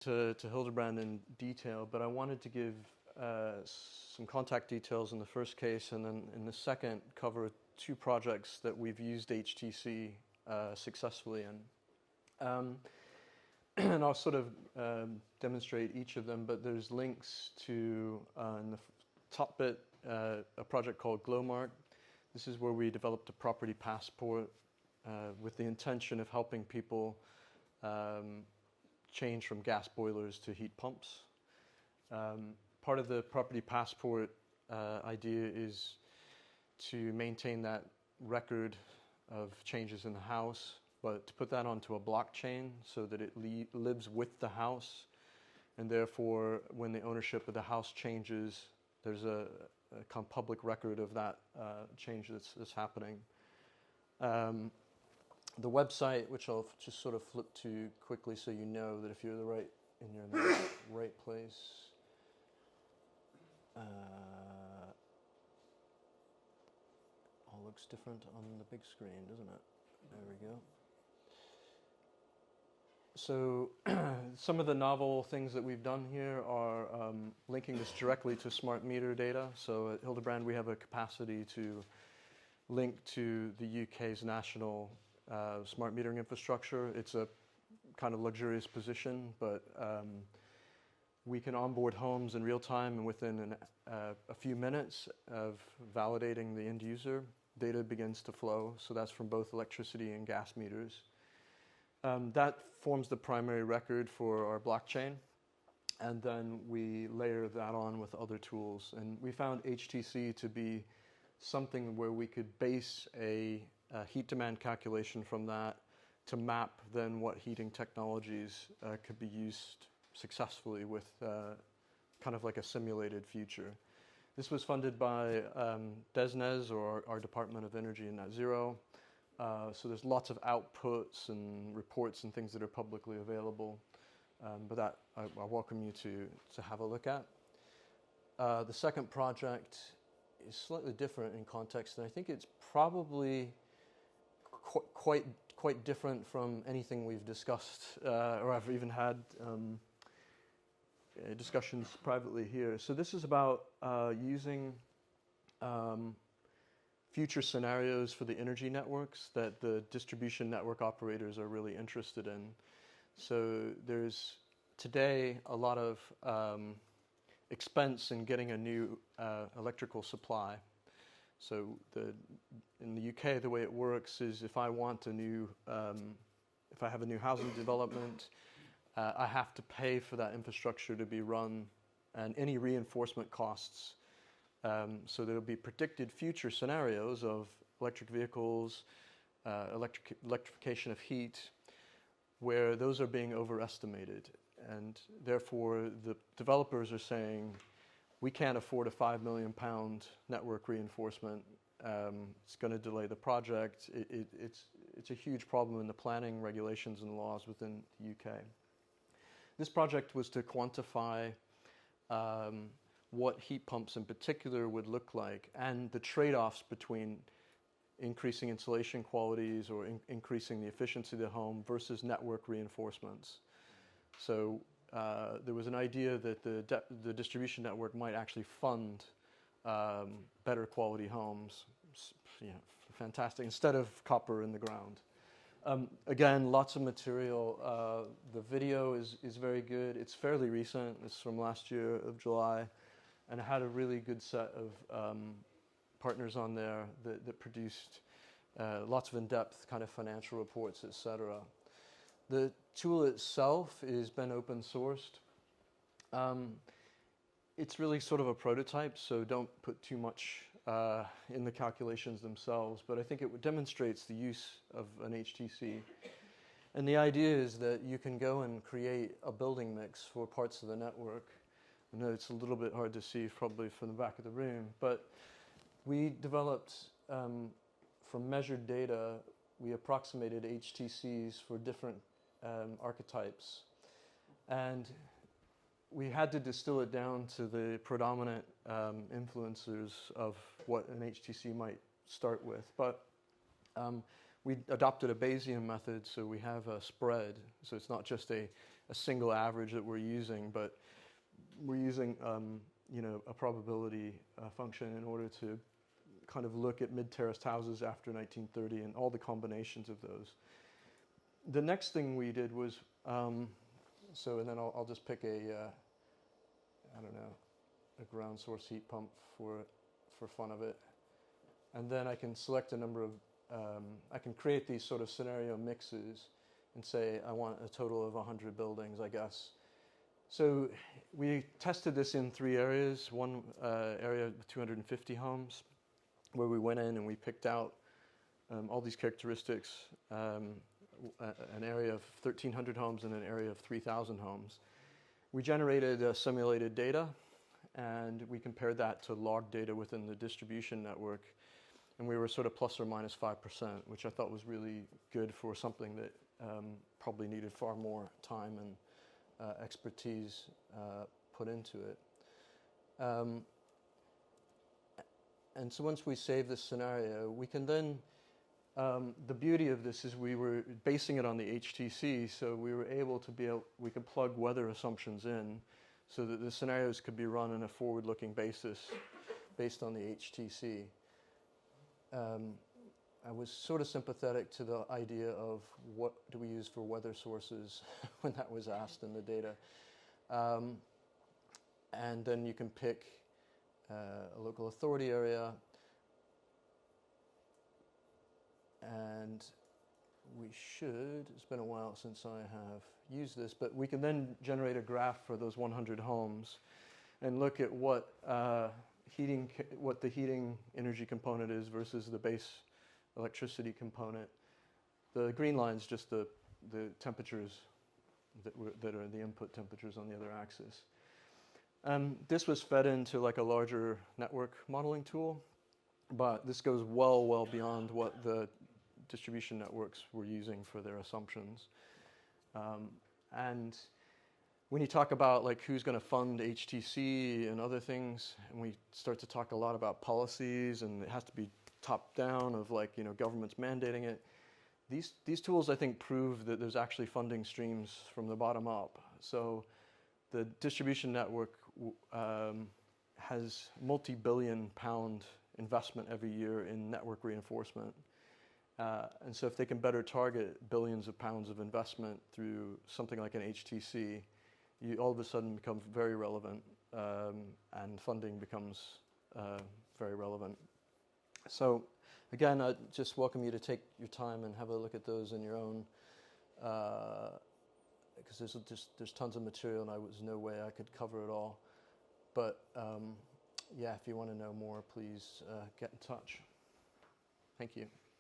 to Hildebrand in detail, but I wanted to give some contact details in the first case, and then in the second cover 2 projects that we've used HTC successfully in. And I'll sort of demonstrate each of them, but there's links to, in the top bit, a project called Glowmark. This is where we developed a property passport with the intention of helping people change from gas boilers to heat pumps. Part of the property passport idea is to maintain that record of changes in the house, but to put that onto a blockchain so that it lives with the house, and therefore when the ownership of the house changes, there's a kind of public record of that change that's happening. The website, which I'll just sort of flip to quickly so you know that if you're in the right place. All looks different on the big screen, doesn't it? There we go. So some of the novel things that we've done here are linking this directly to smart meter data. So at Hildebrand, we have a capacity to link to the UK's national smart metering infrastructure. It's a kind of luxurious position, but we can onboard homes in real time, and within a few minutes of validating the end user, data begins to flow. So that's from both electricity and gas meters. That forms the primary record for our blockchain, and then we layer that on with other tools. And we found HTC to be something where we could base a heat demand calculation from that to map then what heating technologies could be used successfully with kind of like a simulated future. This was funded by DESNZ, or our Department of Energy and Net Zero. So there's lots of outputs and reports and things that are publicly available, but that I welcome you to have a look at. The second project is slightly different in context, and I think it's probably quite different from anything we've discussed or I've even had discussions privately here. So this is about using future scenarios for the energy networks that the distribution network operators are really interested in. So there's today a lot of expense in getting a new electrical supply. So in the UK, the way it works is if I want if I have a new housing development, I have to pay for that infrastructure to be run and any reinforcement costs. So there'll be predicted future scenarios of electric vehicles, electrification of heat, where those are being overestimated. And therefore, the developers are saying, we can't afford a £5 million network reinforcement. It's going to delay the project. It's a huge problem in the planning regulations and laws within the UK. This project was to quantify what heat pumps in particular would look like and the trade-offs between increasing insulation qualities or increasing the efficiency of the home versus network reinforcements. So there was an idea that the distribution network might actually fund better quality homes, fantastic, instead of copper in the ground. Again, lots of material. The video is very good. It's fairly recent. It's from last year of July, and it had a really good set of partners on there that produced lots of in-depth kind of financial reports, etc. The tool itself has been open sourced. It's really sort of a prototype, so don't put too much in the calculations themselves, but I think it demonstrates the use of an HTC. And the idea is that you can go and create a building mix for parts of the network. I know it's a little bit hard to see probably from the back of the room, but we developed, from measured data, we approximated HTCs for different archetypes. And we had to distill it down to the predominant influencers of what an HTC might start with. But we adopted a Bayesian method, so we have a spread. So it's not just a a single average that we're using, but we're using a probability function in order to kind of look at mid-terraced houses after 1930 and all the combinations of those. The next thing we did was, and then I'll just pick I don't know, a ground source heat pump for fun of it. And then I can select a number of, I can create these sort of scenario mixes and say I want a total of 100 buildings, I guess. So we tested this in 3 areas. One area with 250 homes, where we went in and we picked out all these characteristics, an area of 1,300 homes and an area of 3,000 homes. We generated simulated data, and we compared that to log data within the distribution network, and we were sort of plus or minus 5%, which I thought was really good for something that probably needed far more time and expertise put into it. And so once we save this scenario, we can then, the beauty of this is we were basing it on the HTC, so we were able to we could plug weather assumptions in so that the scenarios could be run on a forward-looking basis based on the HTC. I was sort of sympathetic to the idea of what do we use for weather sources when that was asked in the data. And then you can pick a local authority area, and we should, it's been a while since I have used this, but we can then generate a graph for those 100 homes and look at what the heating energy component is versus the base electricity component. The green line is just the temperatures that are the input temperatures on the other axis. This was fed into like a larger network modeling tool, but this goes well beyond what the distribution networks were using for their assumptions. And when you talk about like who's going to fund HTC and other things, and we start to talk a lot about policies, and it has to be top down of like, governments mandating it. These tools, I think, prove that there's actually funding streams from the bottom up. So the distribution network has multi-billion pound investment every year in network reinforcement. And so if they can better target billions of pounds of investment through something like an HTC, you all of a sudden become very relevant, and funding becomes very relevant. So again, I just welcome you to take your time and have a look at those in your own, because there's tons of material and there's no way I could cover it all. But yeah, if you want to know more, please get in touch. Thank you.